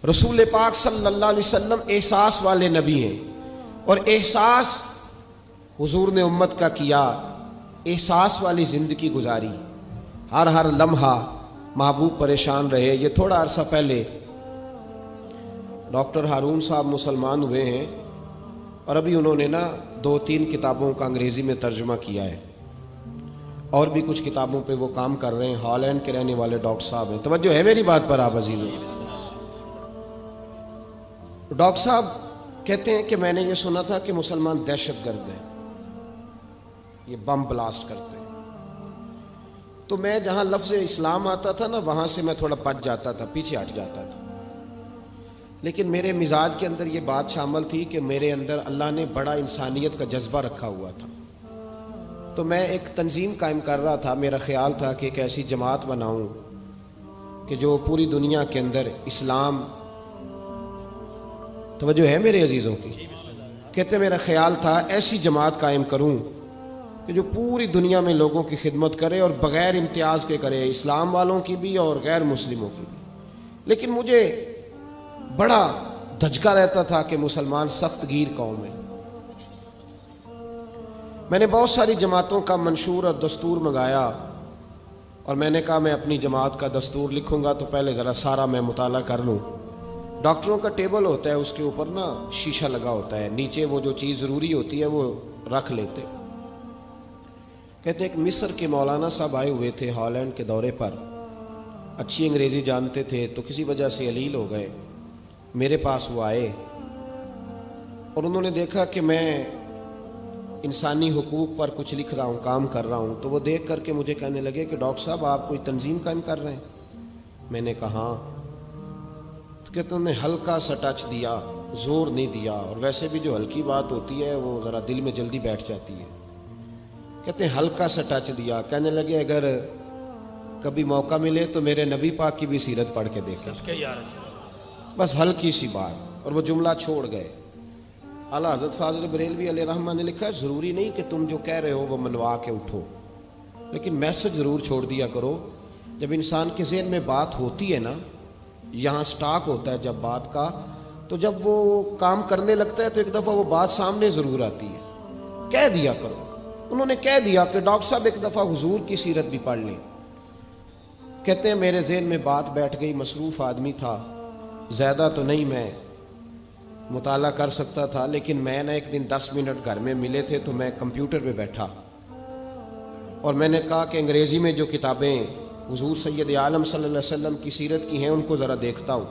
رسول پاک صلی اللہ علیہ وسلم احساس والے نبی ہیں، اور احساس حضور نے امت کا کیا، احساس والی زندگی گزاری، ہر لمحہ محبوب پریشان رہے۔ یہ تھوڑا عرصہ پہلے ڈاکٹر ہارون صاحب مسلمان ہوئے ہیں، اور ابھی انہوں نے 2-3 کتابوں کا انگریزی میں ترجمہ کیا ہے، اور بھی کچھ کتابوں پہ وہ کام کر رہے ہیں۔ ہالینڈ کے رہنے والے ڈاکٹر صاحب ہیں۔ توجہ ہے میری بات پر آپ عزیزوں؟ ڈاکٹر صاحب کہتے ہیں کہ میں نے یہ سنا تھا کہ مسلمان دہشت گرد ہیں، یہ بم بلاسٹ کرتے ہیں۔ تو میں جہاں لفظ اسلام آتا تھا وہاں سے میں تھوڑا بچ جاتا تھا، پیچھے ہٹ جاتا تھا، لیکن میرے مزاج کے اندر یہ بات شامل تھی کہ میرے اندر اللہ نے بڑا انسانیت کا جذبہ رکھا ہوا تھا۔ تو میں ایک تنظیم قائم کر رہا تھا، میرا خیال تھا کہ ایک ایسی جماعت بناؤں کہ جو پوری دنیا کے اندر اسلام، توجہ ہے میرے عزیزوں کی، کہتے میرا خیال تھا ایسی جماعت قائم کروں کہ جو پوری دنیا میں لوگوں کی خدمت کرے اور بغیر امتیاز کے کرے، اسلام والوں کی بھی اور غیر مسلموں کی بھی۔ لیکن مجھے بڑا دھچکا رہتا تھا کہ مسلمان سخت گیر قوم ہے۔ میں نے بہت ساری جماعتوں کا منشور اور دستور منگایا، اور میں نے کہا میں اپنی جماعت کا دستور لکھوں گا تو پہلے ذرا سارا میں مطالعہ کر لوں۔ ڈاکٹروں کا ٹیبل ہوتا ہے، اس کے اوپر شیشہ لگا ہوتا ہے، نیچے وہ جو چیز ضروری ہوتی ہے وہ رکھ لیتے۔ کہتے ہیں کہ مصر کے مولانا صاحب آئے ہوئے تھے ہالینڈ کے دورے پر، اچھی انگریزی جانتے تھے، تو کسی وجہ سے علیل ہو گئے۔ میرے پاس وہ آئے اور انہوں نے دیکھا کہ میں انسانی حقوق پر کچھ لکھ رہا ہوں، کام کر رہا ہوں، تو وہ دیکھ کر کے مجھے کہنے لگے کہ ڈاکٹر صاحب آپ کوئی تنظیم قائم کر رہے ہیں؟ میں نے کہا ہاں۔ تو کہتے انہوں نے ہلکا سا ٹچ دیا، زور نہیں دیا، اور ویسے بھی جو ہلکی بات ہوتی ہے وہ ذرا دل میں جلدی بیٹھ جاتی ہے۔ کہتے ہیں ہلکا سا ٹچ دیا، کہنے لگے اگر کبھی موقع ملے تو میرے نبی پاک کی بھی سیرت پڑھ کے دیکھیں، بس ہلکی سی بات، اور وہ جملہ چھوڑ گئے۔ اعلیٰ حضرت فاضل بریلوی علیہ رحمہ نے لکھا ہے ضروری نہیں کہ تم جو کہہ رہے ہو وہ منوا کے اٹھو، لیکن میسج ضرور چھوڑ دیا کرو۔ جب انسان کے ذہن میں بات ہوتی ہے یہاں سٹاک ہوتا ہے جب بات کا، تو جب وہ کام کرنے لگتا ہے تو ایک دفعہ وہ بات سامنے ضرور آتی ہے، کہہ دیا کرو۔ انہوں نے کہہ دیا کہ ڈاکٹر صاحب ایک دفعہ حضور کی سیرت بھی پڑھ لیں۔ کہتے ہیں میرے ذہن میں بات بیٹھ گئی، مصروف آدمی تھا، زیادہ تو نہیں میں مطالعہ کر سکتا تھا، لیکن میں ایک دن 10 منٹ گھر میں ملے تھے تو میں کمپیوٹر پہ بیٹھا، اور میں نے کہا کہ انگریزی میں جو کتابیں حضور سید عالم صلی اللہ علیہ وسلم کی سیرت کی ہیں ان کو ذرا دیکھتا ہوں۔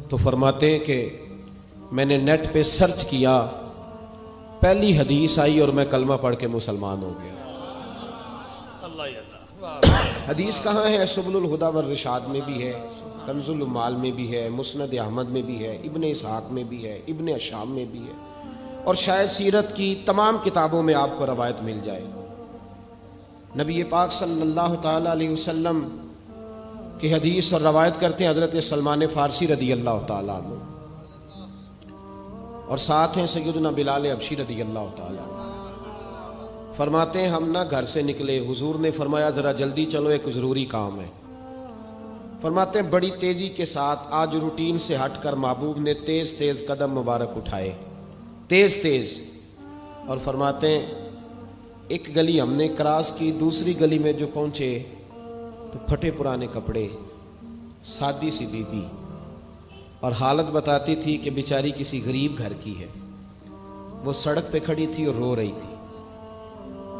تو فرماتے ہیں کہ میں نے نیٹ پہ سرچ کیا، پہلی حدیث آئی اور میں کلمہ پڑھ کے مسلمان ہو گیا۔ حدیث کہاں ہے؟ سبل الہدی والرشاد میں بھی ہے، کنز العمال میں بھی ہے، مسند احمد میں بھی ہے، ابن اسحاق میں بھی ہے، ابن اشام میں بھی ہے، اور شاید سیرت کی تمام کتابوں میں آپ کو روایت مل جائے۔ نبی پاک صلی اللہ تعالی علیہ وسلم کی حدیث اور روایت کرتے ہیں حضرت سلمان فارسی رضی اللہ تعالیٰ عنہ، اور ساتھ ہیں سیدنا بلال حبشی رضی اللہ تعالیٰ عنہ۔ فرماتے ہیں ہم گھر سے نکلے، حضور نے فرمایا ذرا جلدی چلو ایک ضروری کام ہے۔ فرماتے ہیں بڑی تیزی کے ساتھ آج روٹین سے ہٹ کر محبوب نے تیز تیز قدم مبارک اٹھائے، تیز تیز، اور فرماتے ہیں ایک گلی ہم نے کراس کی، دوسری گلی میں جو پہنچے تو پھٹے پرانے کپڑے، سادی سی بی بی، اور حالت بتاتی تھی کہ بیچاری کسی غریب گھر کی ہے۔ وہ سڑک پہ کھڑی تھی اور رو رہی تھی۔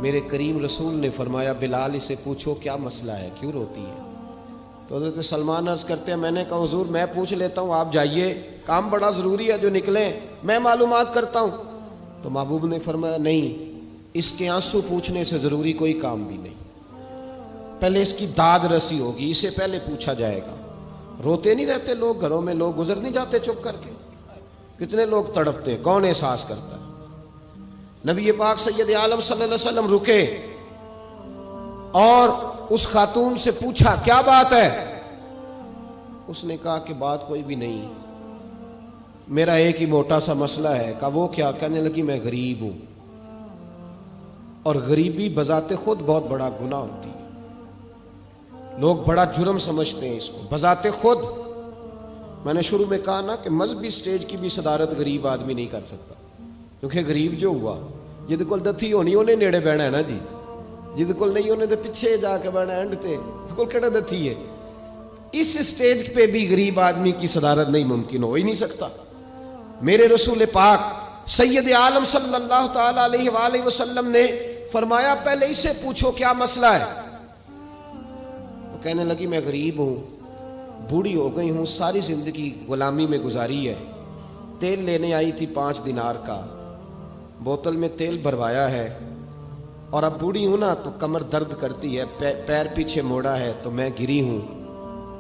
میرے کریم رسول نے فرمایا بلال اسے پوچھو کیا مسئلہ ہے، کیوں روتی ہے؟ تو حضرت سلمان عرض کرتے ہیں میں نے کہا حضور میں پوچھ لیتا ہوں، آپ جائیے، کام بڑا ضروری ہے جو نکلیں، میں معلومات کرتا ہوں۔ تو محبوب نے فرمایا نہیں، اس کے آنسو پوچھنے سے ضروری کوئی کام بھی نہیں، پہلے اس کی داد رسی ہوگی، اسے پہلے پوچھا جائے گا۔ روتے نہیں رہتے لوگ گھروں میں، لوگ گزر نہیں جاتے چپ کر کے؟ کتنے لوگ تڑپتے، کون احساس کرتا ہے؟ نبی پاک سید عالم صلی اللہ علیہ وسلم رکے اور اس خاتون سے پوچھا کیا بات ہے؟ اس نے کہا کہ بات کوئی بھی نہیں، میرا ایک ہی موٹا سا مسئلہ ہے۔ کہا وہ کیا؟ کہنے لگی میں غریب ہوں، اور غریبی بذات خود بہت بڑا گناہ ہوتی ہے، لوگ بڑا جرم سمجھتے ہیں اس کو، بذات خود میں نے شروع میں کہا نا کہ مذہبی سٹیج کی بھی صدارت غریب آدمی نہیں کر سکتا، کیونکہ غریب جو ہوا جہد کول دتھی ہونی انہیں نیڑے بہنا ہے نا جی، جہد کول نہیں انہیں تو پیچھے جا کے بہنا اینڈ تے کول کہڑا دتھی ہے۔ اس سٹیج پہ بھی غریب آدمی کی صدارت نہیں ممکن ہو ہی نہیں سکتا۔ میرے رسول پاک سید عالم صلی اللہ تعالی علیہ وآلہ وسلم نے فرمایا پہلے اسے پوچھو کیا مسئلہ ہے۔ وہ کہنے لگی میں غریب ہوں، بوڑھی ہو گئی ہوں، ساری زندگی غلامی میں گزاری ہے، تیل لینے آئی تھی 5 دینار کا، بوتل میں تیل بھروایا ہے، اور اب بوڑھی ہوں نا تو کمر درد کرتی ہے، پیر پیچھے موڑا ہے تو میں گری ہوں،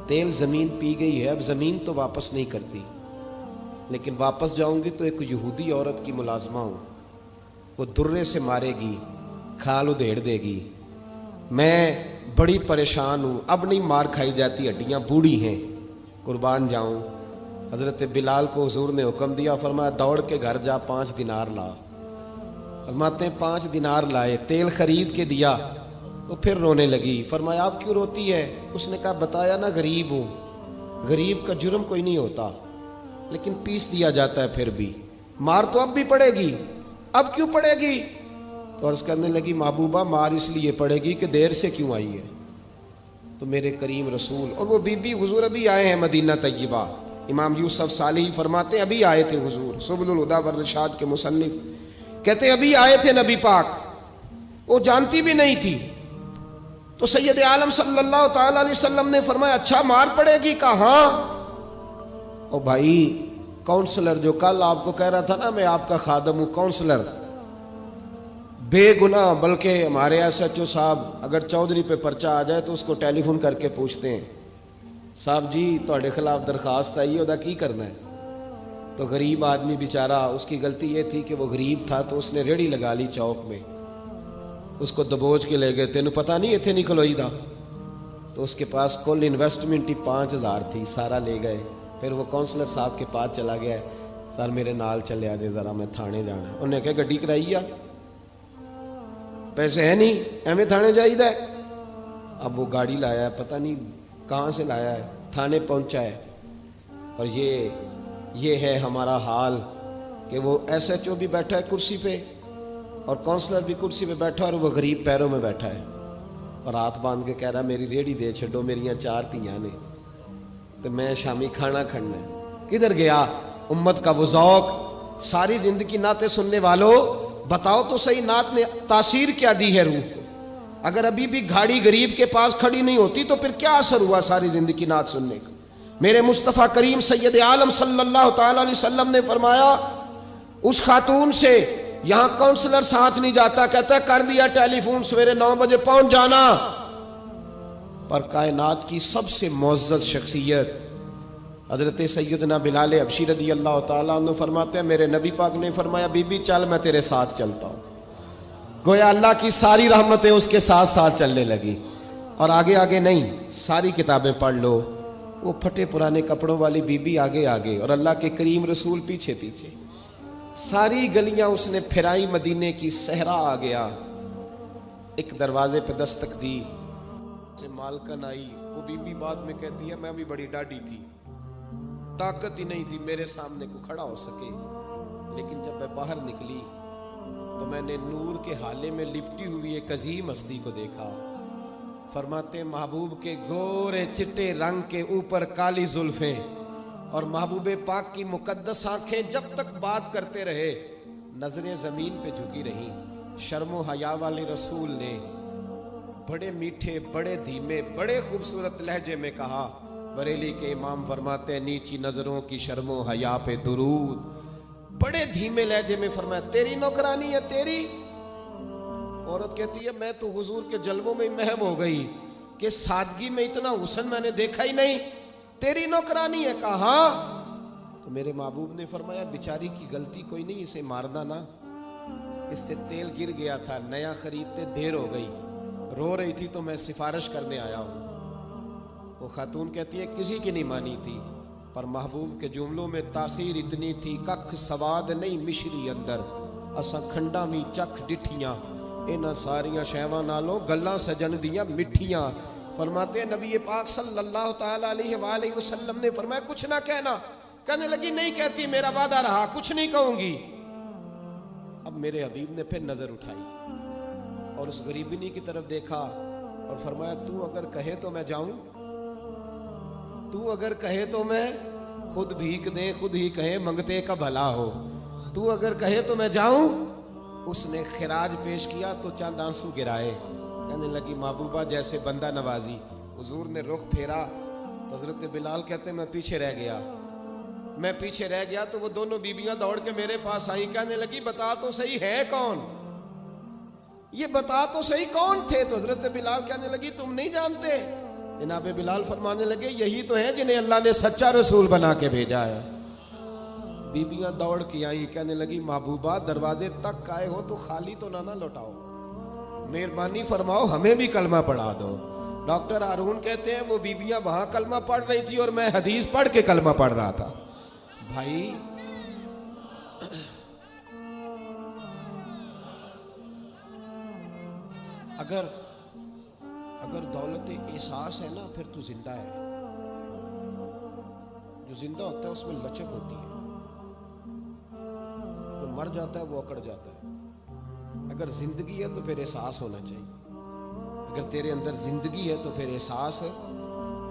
تیل زمین پی گئی ہے، اب زمین تو واپس نہیں کرتی، لیکن واپس جاؤں گی تو ایک یہودی عورت کی ملازمہ ہوں، وہ درے سے مارے گی، کھال ادھیڑ دے گی، میں بڑی پریشان ہوں، اب نہیں مار کھائی جاتی، ہڈیاں بوڑھی ہیں، قربان جاؤں۔ حضرت بلال کو حضور نے حکم دیا، فرمایا دوڑ کے گھر جا 5 دینار لا۔ فرماتے ہیں 5 دینار لائے، تیل خرید کے دیا، وہ پھر رونے لگی۔ فرمایا آپ کیوں روتی ہے؟ اس نے کہا بتایا نا غریب ہوں، غریب کا جرم کوئی نہیں ہوتا، لیکن پیس دیا جاتا ہے، پھر بھی مار تو اب بھی پڑے گی، اب کیوں پڑے گی؟ تو عرض کرنے لگی محبوبہ مار اس لیے پڑے گی کہ دیر سے کیوں آئی ہے۔ تو میرے کریم رسول اور وہ بی بی حضور ابھی آئے ہیں مدینہ طیبہ، امام یوسف صالحی فرماتے ہیں ابھی آئے تھے حضور، سبل الہدیٰ والرشاد کے مصنف کہتے ہیں ابھی آئے تھے نبی پاک، وہ جانتی بھی نہیں تھی۔ تو سید عالم صلی اللہ تعالی علیہ وسلم نے فرمایا اچھا مار پڑے گی؟ کہا ہاں۔ او بھائی کونسلر جو کل آپ کو کہہ رہا تھا نا میں آپ کا خادم ہوں، کونسلر بے گناہ، بلکہ ہمارے ایس ایچ او صاحب اگر چودھری پہ پرچہ آ جائے تو اس کو ٹیلی فون کر کے پوچھتے ہیں صاحب جی تہاڈے خلاف درخواست آئی ہے، کی کرنا ہے؟ تو غریب آدمی بیچارہ، اس کی غلطی یہ تھی کہ وہ غریب تھا تو اس نے ریڑھی لگا لی چوک میں، اس کو دبوچ کے لے گئے، تینوں پتہ نہیں اتنے نہیں کھلوئی دا، تو اس کے پاس کل انویسٹمنٹ ہی 5000 تھی، سارا لے گئے۔ پھر وہ کونسلر صاحب کے پاس چلا گیا، سر میرے نال چلے آ جائے ذرا میں تھانے جانا ہے۔ انہوں نے کہا گڈی کرائی ہے، پیسے ہے نہیں ایویں تھانے جائیدا ہے۔ اب وہ گاڑی لایا ہے، پتہ نہیں کہاں سے لایا ہے، تھانے پہنچا ہے، اور یہ ہے ہمارا حال کہ وہ ایس ایچ او بھی بیٹھا ہے کرسی پہ اور کونسلر بھی کرسی پہ بیٹھا اور وہ غریب پیروں میں بیٹھا ہے اور ہاتھ باندھ کے کہہ رہا میری ریڑھی دے چھڈو، میریاں 4 دھیاں نے تو میں شامی کھانا کھڑنا ہے۔ کدھر گیا امت کا وہ ذوق؟ ساری زندگی نعتیں سننے والوں بتاؤ تو صحیح نعت نے تاثیر کیا دی ہے روح کو؟ اگر ابھی بھی گھاڑی غریب کے پاس کھڑی نہیں ہوتی تو پھر کیا اثر ہوا ساری زندگی نعت سننے کا؟ میرے مصطفیٰ کریم سید عالم صلی اللہ تعالی علیہ وسلم نے فرمایا اس خاتون سے یہاں کونسلر ساتھ نہیں جاتا، کہتا ہے کر دیا ٹیلی فون، سویرے 9 بجے پہنچ جانا۔ پر کائنات کی سب سے معزز شخصیت حضرت سیدنا بلال حبشی رضی اللہ تعالیٰ عنہ فرماتے ہیں میرے نبی پاک نے فرمایا بی بی چل میں تیرے ساتھ چلتا ہوں، گویا اللہ کی ساری رحمتیں اس کے ساتھ ساتھ چلنے لگی۔ اور آگے آگے نہیں، ساری کتابیں پڑھ لو، وہ پھٹے پرانے کپڑوں والی بی بی آگے آگے اور اللہ کے کریم رسول پیچھے پیچھے، ساری گلیاں اس نے پھرائی، مدینے کی صحرا آ گیا، ایک دروازے پہ دستک دی، سے مالکن آئی، وہ بی بی بعد میں کہتی ہے میں بھی بڑی ڈاڈی تھی، طاقت ہی نہیں تھی میرے سامنے کو کھڑا ہو سکے، لیکن جب میں باہر نکلی تو میں نے نور کے حالے میں لپٹی ہوئی ایک عظیم ہستی کو دیکھا۔ فرماتے محبوب کے گورے چٹے رنگ کے اوپر کالی زلفیں اور محبوب پاک کی مقدس آنکھیں جب تک بات کرتے رہے نظریں زمین پہ جھکی رہی۔ شرم و حیا والے رسول نے بڑے میٹھے، بڑے دھیمے، بڑے خوبصورت لہجے میں کہا، بریلی کے امام فرماتے ہیں نیچی نظروں کی شرم و حیا پہ درود، بڑے دھیمے لہجے میں فرمایا تیری نوکرانی ہے تیری؟ عورت کہتی ہے میں تو حضور کے جلووں میں محو ہو گئی کہ سادگی میں اتنا حسن میں نے دیکھا ہی نہیں، تیری نوکرانی ہے؟ کہا ہاں۔ تو میرے محبوب نے فرمایا بیچاری کی غلطی کوئی نہیں، اسے مارنا نا، اس سے تیل گر گیا تھا، نیا خریدتے دیر ہو گئی، رو رہی تھی تو میں سفارش کرنے آیا ہوں۔ وہ خاتون کہتی ہے کسی کی نہیں مانی تھی، پر محبوب کے جملوں میں تاثیر اتنی تھی، ککھ سواد نہیں مشری اندر، اساں کھنڈا بھی چکھ ڈٹھیاں، انہاں ساریاں شیواں نالوں گلاں سجن دیاں مٹھیاں، فرماتے ہیں نبی پاک صلی اللہ تعالی علیہ وآلہ وسلم نے فرمایا کچھ نہ کہنا. کہنے لگی نہیں کہتی، میرا وعدہ رہا، کچھ نہیں کہوں گی. اب میرے حبیب نے پھر نظر اٹھائی اور اس غریبنی کی طرف دیکھا اور فرمایا تو اگر کہے تو میں جاؤں، تو اگر کہے تو میں خود بھیک دیں، خود ہی کہے منگتے کا بھلا ہو، تو اگر کہے تو میں جاؤں. اس نے خراج پیش کیا تو چند آنسو گرائے. کہنے لگی محبوبہ جیسے بندہ نوازی. حضور نے رخ پھیرا تو حضرت بلال کہتے ہیں میں پیچھے رہ گیا تو وہ دونوں بیویاں دوڑ کے میرے پاس آئیں. کہنے لگی بتا تو صحیح ہے کون، یہ بتا تو صحیح کون تھے. تو حضرت بلال کہنے لگی تم نہیں جانتے. جناب بلال فرمانے لگے یہی تو ہیں جنہیں اللہ نے سچا رسول بنا کے بھیجا ہے. بیبیاں دوڑ کے آئیں. کہنے لگی محبوبہ دروازے تک آئے ہو تو خالی تو نہ لوٹاؤ، مہربانی فرماؤ ہمیں بھی کلمہ پڑھا دو. ڈاکٹر ہارون کہتے ہیں وہ بیبیاں وہاں کلمہ پڑھ رہی تھی اور میں حدیث پڑھ کے کلمہ پڑھ رہا تھا. بھائی اگر دولت احساس ہے نا پھر تو زندہ ہے. جو زندہ ہوتا ہے اس میں لچک ہوتی ہے، جو مر جاتا ہے وہ اکڑ جاتا ہے. اگر زندگی ہے تو پھر احساس ہونا چاہیے. اگر تیرے اندر زندگی ہے تو پھر احساس ہے،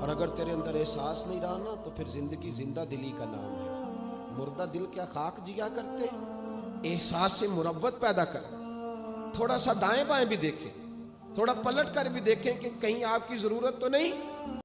اور اگر تیرے اندر احساس نہیں رہا نا تو پھر زندگی زندہ دلی کا نام ہے. مردہ دل کیا خاک جیا کرتے، احساس سے مروت پیدا کر. تھوڑا سا دائیں بائیں بھی دیکھیں، تھوڑا پلٹ کر بھی دیکھیں کہ کہیں آپ کی ضرورت تو نہیں.